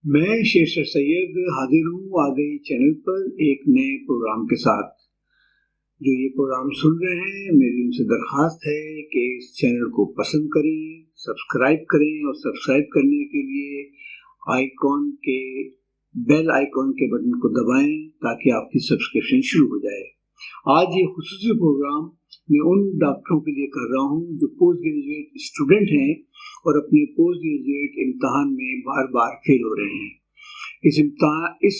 मैं शेरशाह सैयद हाजिर हूँ आ गई चैनल पर एक नए प्रोग्राम के साथ। जो ये प्रोग्राम सुन रहे हैं, मेरी उनसे दरख्वास्त है कि इस चैनल को पसंद करें, सब्सक्राइब करें और सब्सक्राइब करने के लिए आइकॉन के बेल आइकॉन के बटन को दबाएं ताकि आपकी सब्सक्रिप्शन शुरू हो जाए। आज ये खुसूसी प्रोग्राम मैं उन डॉक्टरों के लिए कर रहा हूँ जो पोस्ट ग्रेजुएट स्टूडेंट हैं और अपने पोस्ट ग्रेजुएट इम्तहान में बार बार फेल हो रहे हैं। इस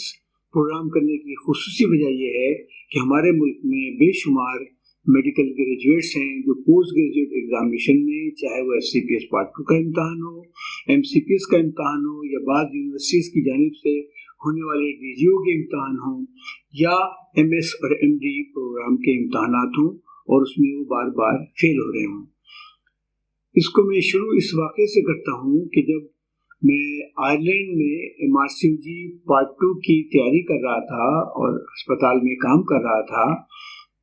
प्रोग्राम करने की खुसूसी वजह यह है कि हमारे मुल्क में बेशुमार मेडिकल ग्रेजुएट्स हैं जो पोस्ट ग्रेजुएट एग्जामिनेशन में, चाहे वो FCPS पार्ट 2 का इम्तहान हो, MCPS का इम्तहान हो या बाद यूनिवर्सिटीज़ की जानिब से होने वाले DGO के इम्तहान हों या MS और MD प्रोग्राम के इम्तहानात हों और उसमें वो बार बार फेल हो रहे हों। इसको मैं शुरू इस वाक़े से करता हूँ कि जब मैं आयरलैंड में MRCOG पार्ट 2 की तैयारी कर रहा था और अस्पताल में काम कर रहा था,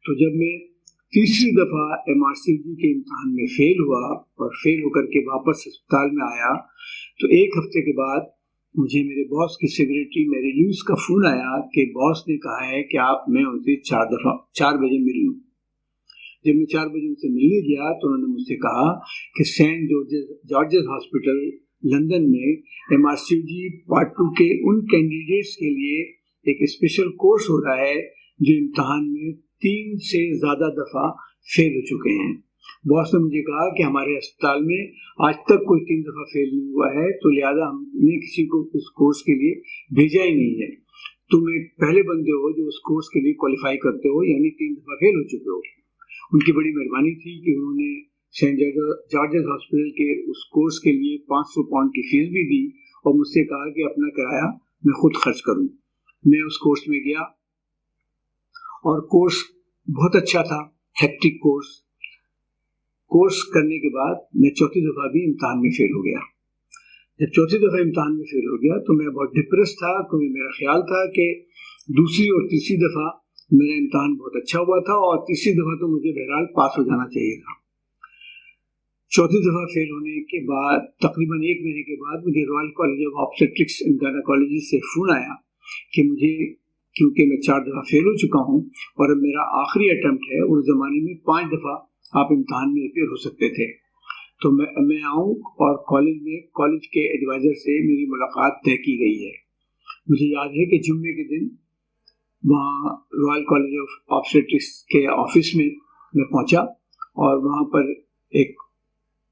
तो जब मैं तीसरी दफ़ा MRCOG के इम्तहान में फेल हुआ और फेल होकर के वापस अस्पताल में आया, तो एक हफ्ते के बाद मुझे मेरे बॉस की सेक्रेटरी मैरी लुइस का फ़ोन आया कि बॉस ने कहा है कि मैं उनसे 4 बजे मिल लूँ। जब मैं 4 बजे उनसे मिलने गया तो उन्होंने मुझसे कहा कि सेंट जॉर्जेस हॉस्पिटल लंदन में MRCOG पार्ट 2 के उन कैंडिडेट्स के लिए एक स्पेशल कोर्स हो रहा है जो इम्तहान में 3 से ज़्यादा दफ़ा फेल हो चुके हैं। बॉस ने मुझे कहा कि हमारे अस्पताल में आज तक कोई 3 दफ़ा फेल नहीं हुआ है, तो लिहाजा हमने किसी को उस कोर्स के लिए भेजा ही नहीं है। तुम एक पहले बंदे हो जो उस कोर्स के लिए क्वालिफाई करते हो, यानी 3 दफ़ा फेल हो चुके हो। उनकी बड़ी मेहरबानी थी कि उन्होंने सेंट जॉर्जेस हॉस्पिटल के उस कोर्स के लिए 500 पाउंड की फीस भी दी और मुझसे कहा कि अपना किराया मैं खुद खर्च करूं। मैं उस कोर्स में गया और कोर्स बहुत अच्छा था, हेक्टिक कोर्स करने के बाद मैं चौथी दफ़ा भी इम्तहान में फेल हो गया। जब चौथी दफ़ा इम्तहान में फेल हो गया तो मैं बहुत डिप्रेस था, क्योंकि मेरा ख्याल था कि दूसरी और तीसरी दफ़ा मेरा इम्तहान बहुत अच्छा हुआ था और तीसरी दफ़ा तो मुझे बहरहाल पास हो जाना चाहिए था। चौथी दफ़ा फेल होने के बाद तकरीबन 1 महीने के बाद मुझे royal college of obstetrics and gynaecology से फ़ोन आया कि मुझे, क्योंकि मैं 4 दफ़ा फेल हो चुका हूँ और अब मेरा आखिरी अटेम्प्ट है, उस ज़माने में 5 दफ़ा आप इम्तहान में अपियर हो सकते थे, तो मैं आऊँ और कॉलेज के एडवाइज़र से मेरी मुलाकात तय की गई है। मुझे याद है कि जुम्मे के दिन वहाँ रॉयल कॉलेज ऑफ ऑब्स्टेट्रिक्स के ऑफिस में मैं पहुँचा और वहाँ पर एक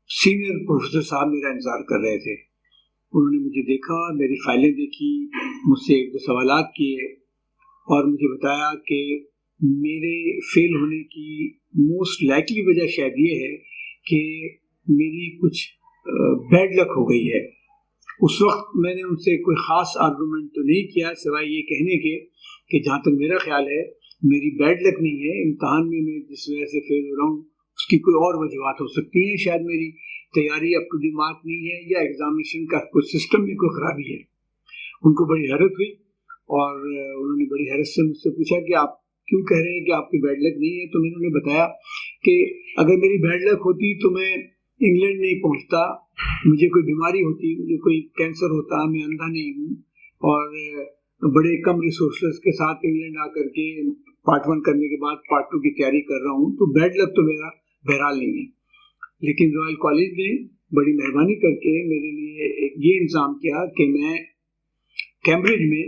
सीनियर प्रोफेसर साहब मेरा इंतज़ार कर रहे थे। उन्होंने मुझे देखा, मेरी फाइलें देखी, मुझसे 1-2 सवालात किए और मुझे बताया कि मेरे फेल होने की मोस्ट लाइकली वजह शायद ये है कि मेरी कुछ बैड लक हो गई है। उस वक्त मैंने उनसे कोई ख़ास आर्गूमेंट तो नहीं किया सिवाय ये कहने के कि जहाँ तक मेरा ख्याल है मेरी बैड लक नहीं है, इम्तहान में मैं जिस वजह से फेल हो रहा हूँ उसकी कोई और वजूहत हो सकती है। शायद मेरी तैयारी अप टू द मार्क नहीं है या एग्जामिनेशन का कोई सिस्टम में कोई ख़राबी है। उनको बड़ी हैरत हुई और उन्होंने बड़ी हैरत से मुझसे पूछा कि आप क्यों कह रहे हैं कि आपकी बैड लक नहीं है। तो मैंने उन्हें बताया कि अगर मेरी बैड लक होती तो मैं इंग्लैंड नहीं पहुंचता, मुझे कोई बीमारी होती, मुझे कोई कैंसर होता, मैं अंधा नहीं हूँ और बड़े कम रिसोर्सेज के साथ इंग्लैंड आकर के पार्ट 1 करने के बाद पार्ट 2 की तैयारी कर रहा हूँ, तो बैड लक तो मेरा बहरहाल नहीं है। लेकिन रॉयल कॉलेज ने बड़ी मेहरबानी करके मेरे लिए ये इंतज़ाम किया कि मैं कैम्ब्रिज में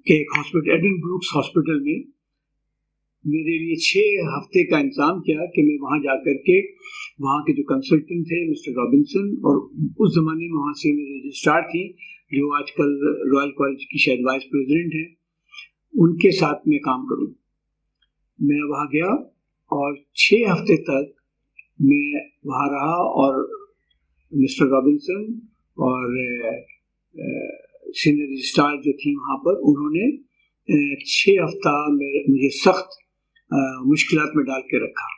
के एक हॉस्पिटल, एडनब्रूक्स हॉस्पिटल में मेरे लिए 6 हफ्ते का इंतज़ाम किया कि मैं वहाँ जाकर के वहाँ के जो कंसल्टेंट थे मिस्टर रॉबिन्सन, और उस ज़माने में वहाँ सीनियर रजिस्ट्रार थी जो आजकल रॉयल कॉलेज की शायद वाइस प्रेसिडेंट हैं, उनके साथ में काम करूँ। मैं वहाँ गया और 6 हफ्ते तक मैं वहाँ रहा और मिस्टर रॉबिन्सन और सीनियर रजिस्ट्रार जो थी वहाँ पर, उन्होंने 6 हफ्ता मुझे सख्त मुश्किलात में डाल के रखा।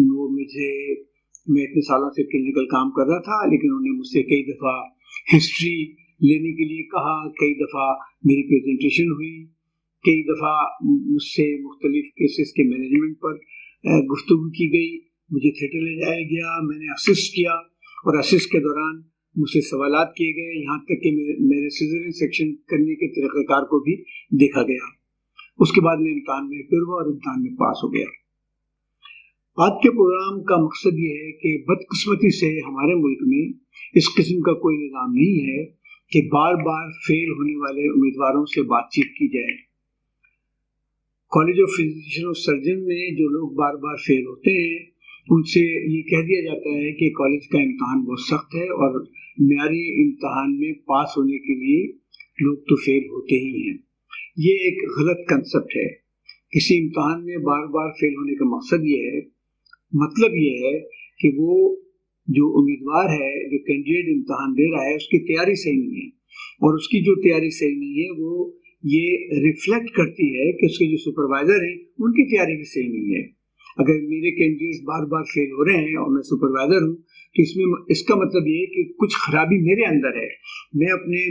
वो मैं इतने सालों से क्लिनिकल काम कर रहा था, लेकिन उन्होंने मुझसे कई दफ़ा हिस्ट्री लेने के लिए कहा, कई दफ़ा मेरी प्रेजेंटेशन हुई, कई दफ़ा मुझसे मुख्तलिफ केसेस के मैनेजमेंट पर गुफ्तगू की गई, मुझे थिएटर ले जाया गया, मैंने असिस्ट किया और असिस्ट के दौरान मुझसे सवालात किए गए, यहाँ तक कि मेरे सिज़ेरियन सेक्शन करने के तरीक़ेकार को भी देखा गया। उसके बाद मैं इम्तिहान में फिर हुआ और इम्तिहान में पास हो गया। आज के प्रोग्राम का मकसद ये है कि बदकिस्मती से हमारे मुल्क में इस किस्म का कोई निज़ाम नहीं है कि बार बार फेल होने वाले उम्मीदवारों से बातचीत की जाए। कॉलेज ऑफ फिजिशियन और सर्जन में जो लोग बार बार फेल होते हैं उनसे ये कह दिया जाता है कि कॉलेज का इम्तहान बहुत सख्त है और मेयारी इम्तहान में पास होने के लिए लोग तो फेल होते ही हैं। ये एक गलत कंसेप्ट है। किसी इम्तहान में बार बार फेल होने का मकसद ये है, मतलब ये है कि वो जो उम्मीदवार है, जो कैंडिडेट इम्तहान दे रहा है, उसकी तैयारी सही नहीं है, और उसकी जो तैयारी सही नहीं है वो ये रिफ्लेक्ट करती है कि उसके जो सुपरवाइजर हैं उनकी तैयारी भी सही नहीं है। अगर मेरे कैंडिडेट्स बार बार फेल हो रहे हैं और मैं सुपरवाइजर हूँ तो इसका मतलब ये है कि कुछ खराबी मेरे अंदर है। मैं अपने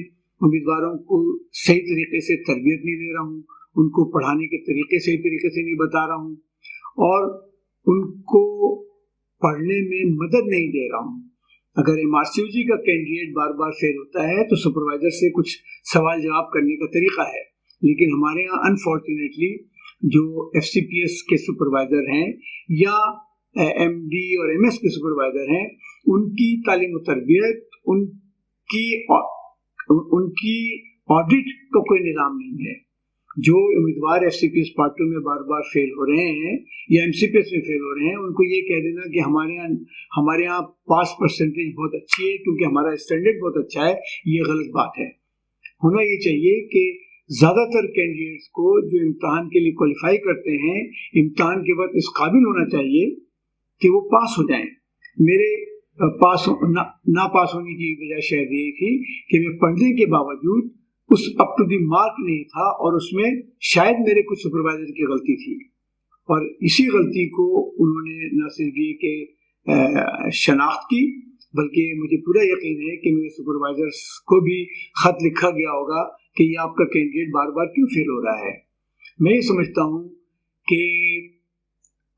उम्मीदवारों को सही तरीके से तरबियत नहीं दे रहा हूँ, उनको पढ़ाने के तरीके सही तरीके से नहीं बता रहा हूँ और उनको पढ़ने में मदद नहीं दे रहा हूँ। अगर MRCOG का कैंडिडेट बार बार फेल होता है तो सुपरवाइजर से कुछ सवाल जवाब करने का तरीका है, लेकिन हमारे यहाँ अनफॉर्चुनेटली जो FCPS के सुपरवाइजर हैं या MD और MS के सुपरवाइजर हैं, उनकी तालीम और तरबियत, उनकी ऑडिट का कोई निज़ाम नहीं है। जो उम्मीदवार FCPS पार्ट 2 में बार बार फेल हो रहे हैं या MCPS में फेल हो रहे हैं, उनको ये कह देना कि हमारे यहाँ पास परसेंटेज बहुत अच्छी है क्योंकि हमारा स्टैंडर्ड बहुत अच्छा है, ये गलत बात है। होना ये चाहिए कि ज़्यादातर कैंडिडेट्स को जो इम्तहान के लिए क्वालिफाई करते हैं, इम्तहान के बाद इस काबिल होना चाहिए कि वो पास हो जाएं। मेरे ना पास होने की वजह शायद ये थी कि मैं पढ़ने के बावजूद उस अप टू दी मार्क नहीं था और उसमें शायद मेरे कुछ सुपरवाइजर की गलती थी, और इसी गलती को उन्होंने न सिर्फ ये कि शनाख्त की, बल्कि मुझे पूरा यकीन है कि मेरे सुपरवाइजर्स को भी खत लिखा गया होगा कि ये आपका कैंडिडेट बार बार क्यों फेल हो रहा है। मैं ये समझता हूँ कि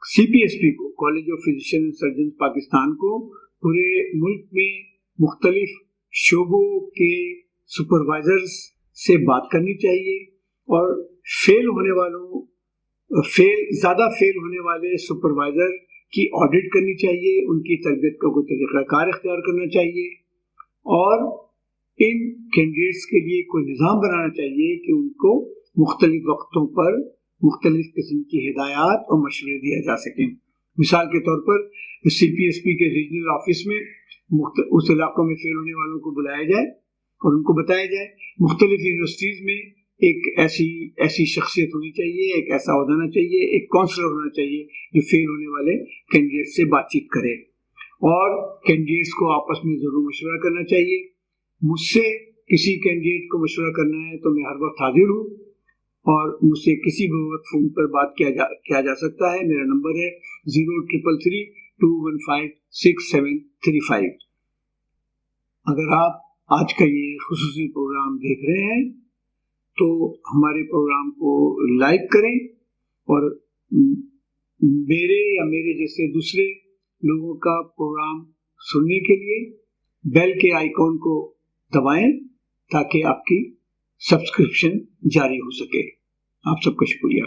CPSP को, college of physician and surgeon Pakistan को, पूरे मुल्क में मुख्तलिफ शोबों के सुपरवाइजर्स से बात करनी चाहिए और ज़्यादा फेल होने वाले सुपरवाइजर की ऑडिट करनी चाहिए, उनकी तरबियत का कोई तरीक़ाकार इख्तियार करना चाहिए और इन कैंडिडेट्स के लिए कोई निज़ाम बनाना चाहिए कि उनको मुख्तलिफ वक्तों पर मुख्तलिफ किस्म की हिदायत और मशवरे दिया जा सकें। मिसाल के तौर पर CPSP के रीजनल ऑफिस में उस इलाकों में फेल होने वालों को बुलाया जाए और उनको बताया जाए। मुख्तलिफ यूनिवर्सिटीज़ में एक ऐसी शख्सियत होनी चाहिए, एक ऐसा होना चाहिए, एक काउंसलर होना चाहिए जो फेल होने वाले कैंडिडेट से बातचीत करे और कैंडिडेट्स को आपस में ज़रूर मशवरा करना चाहिए। मुझसे किसी कैंडिडेट को मशवरा करना है तो मैं हर वक्त हाजिर हूँ और मुझसे किसी भी वक्त फ़ोन पर बात किया जा सकता है। मेरा नंबर है 033321563735। अगर आप आज का ये खुसूसी प्रोग्राम देख रहे हैं तो हमारे प्रोग्राम को लाइक करें और मेरे जैसे दूसरे लोगों का प्रोग्राम सुनने के लिए बेल के आइकॉन को दबाएं ताकि आपकी सब्सक्रिप्शन जारी हो सके। आप सबका शुक्रिया।